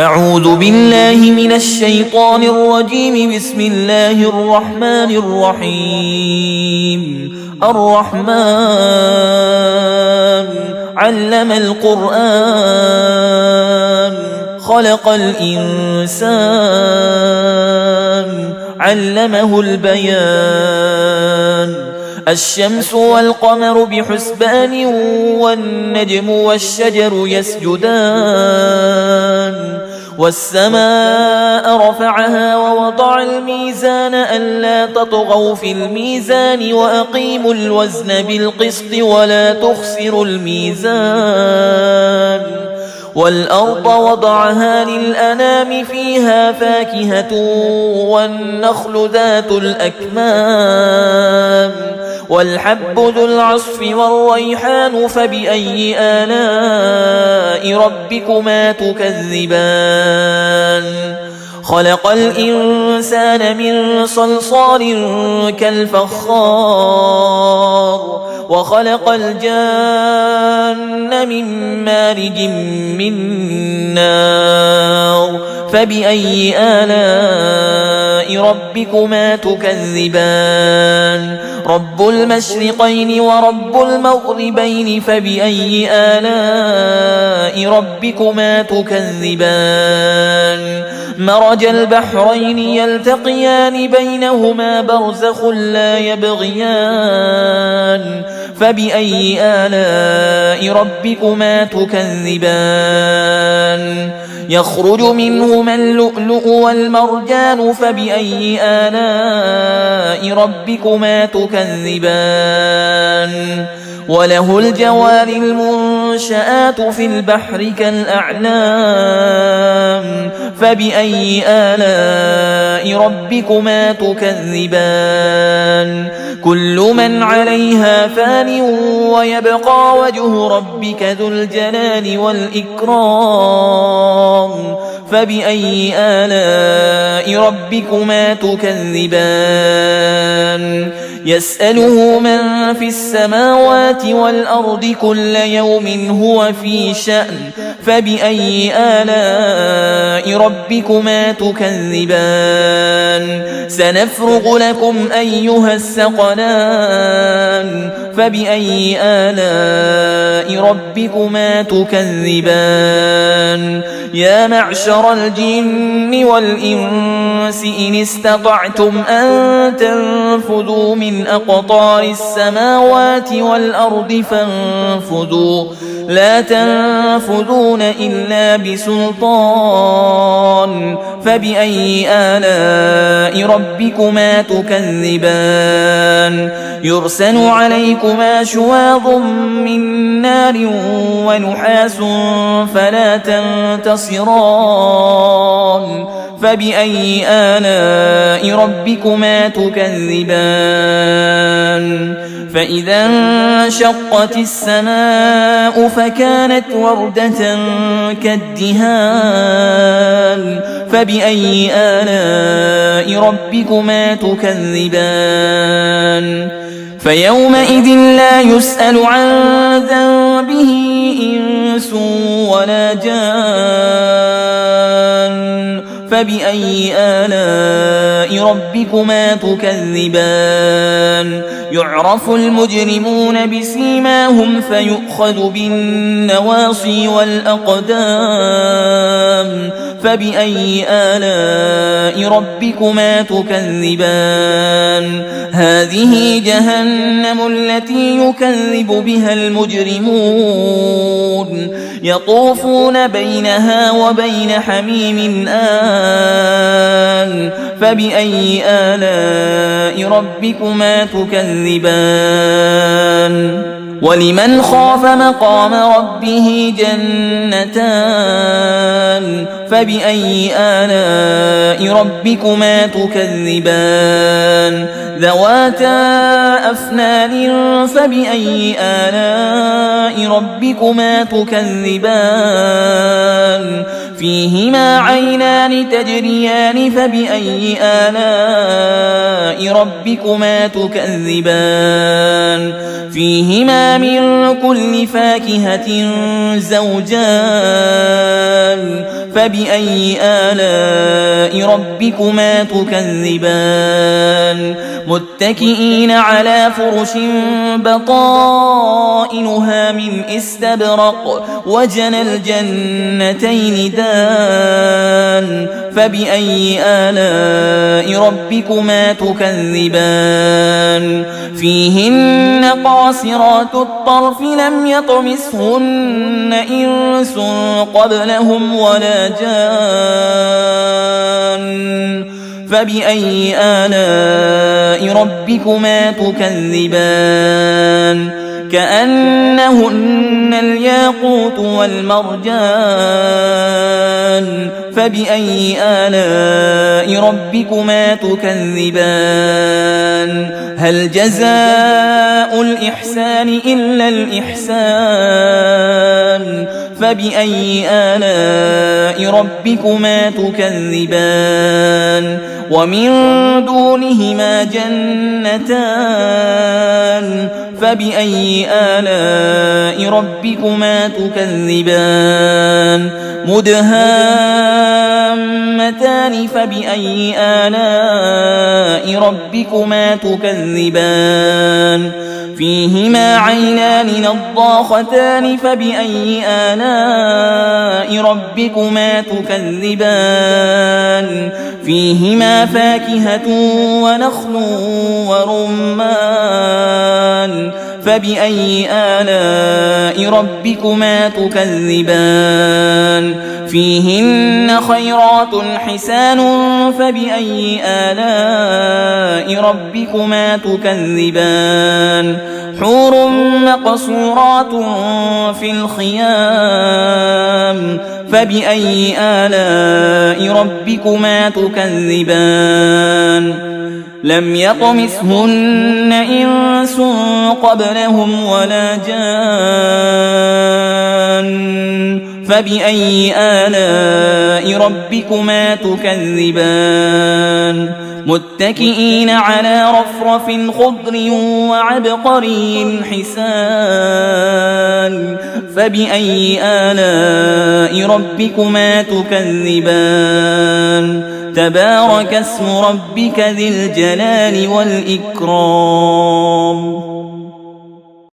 أعوذ بالله من الشيطان الرجيم. بسم الله الرحمن الرحيم. الرحمن علم القرآن خلق الإنسان علمه البيان. الشمس والقمر بحسبان والنجم والشجر يسجدان. والسماء رفعها ووضع الميزان ألا تطغوا في الميزان وأقيموا الوزن بالقسط ولا تخسروا الميزان. والأرض وضعها للأنام فيها فاكهة والنخل ذات الأكمام والحب ذو العصف والريحان. فبأي آلاء ربكما تكذبان؟ خلق الإنسان من صلصال كالفخار وخلق الجان من مارج من نار. فبأي آلاء ربكما تكذبان؟ رب المشرقين ورب المغربين. فبأي آلاء ربكما تكذبان؟ مرج البحرين يلتقيان بينهما برزخ لا يبغيان. فبأي آلاء ربكما تكذبان؟ يخرج منهما اللؤلؤ والمرجان. فبأي آلاء ربكما تكذبان؟ وله الجوار المنشآت في البحر كالأعلام. فبأي آلاء ربكما تكذبان؟ كل من عليها فان ويبقى وجه ربك ذو الجلال والإكرام. فبأي آلاء ربكما تكذبان؟ يسأله من في السماوات والأرض كل يوم هو في شأن. فبأي آلاء ربكما تكذبان؟ سنفرغ لكم أيها الثقلان. فبأي آلاء ربكما تكذبان؟ يا معشر الجن والإنس إن استطعتم أن تنفذوا من أقطار السماوات والأرض فانفذوا لا تنفذون إلا بسلطان. فبأي آلاء ربكما تكذبان؟ يرسل عليكما شواظ من نار ونحاس فلا تنتصران. فبأي آلاء ربكما تكذبان؟ فإذا انشقت السماء فكانت وردة كالدهان. فبأي آلاء ربكما تكذبان؟ فيومئذ لا يسأل عن ذنبه إنس ولا جان. فبأي آلاء ربكما تكذبان؟ يعرف المجرمون بسيماهم فيؤخذ بالنواصي والأقدام. فبأي آلاء ربكما تكذبان؟ هذه جهنم التي يكذب بها المجرمون يطوفون بينها وبين حميم آن. فبأي آلاء ربكما تكذبان؟ ولمن خاف مقام ربه جنتان. فبأي آلاء ربكما تكذبان؟ ذواتا أفنان. فبأي آلاء ربكما تكذبان؟ فيهما عينان تجريان فبأي آلاء ربكما تكذبان فيهما من كل فاكهة زوجان فبأي آلاء ربكما تكذبان متكئين على فرش بطائنها من استبرق وجنى الجنتين دان فبأي آلاء ربكما تكذبان فيهن قاصرات الطرف لم يطمثهن إنس قبلهم ولا جان فبأي آلاء ربكما تكذبان كأنهن الياقوت والمرجان فبأي آلاء ربكما تكذبان هل جزاء الإحسان إلا الإحسان فبأي آلاء ربكما تكذبان ومن دونهما جنتان فبأي آلاء ربكما تكذبان مدهامتان فبأي آلاء ربكما تكذبان فيهما عينان نضاختان فبأي آلاء ربكما تكذبان فيهما فاكهة ونخل ورمان فبأي آلاء ربكما تكذبان فيهن خيرات حسان فبأي آلاء ربكما تكذبان حور مقصورات في الخيام فبأي آلاء ربكما تكذبان لم يطمثهن إنس قبلهم ولا جان فبأي آلاء ربكما تكذبان متكئين على رفرف خضر وعبقري حسان فبأي آلاء ربكما تكذبان تبارك اسم ربك ذي الجلال والإكرام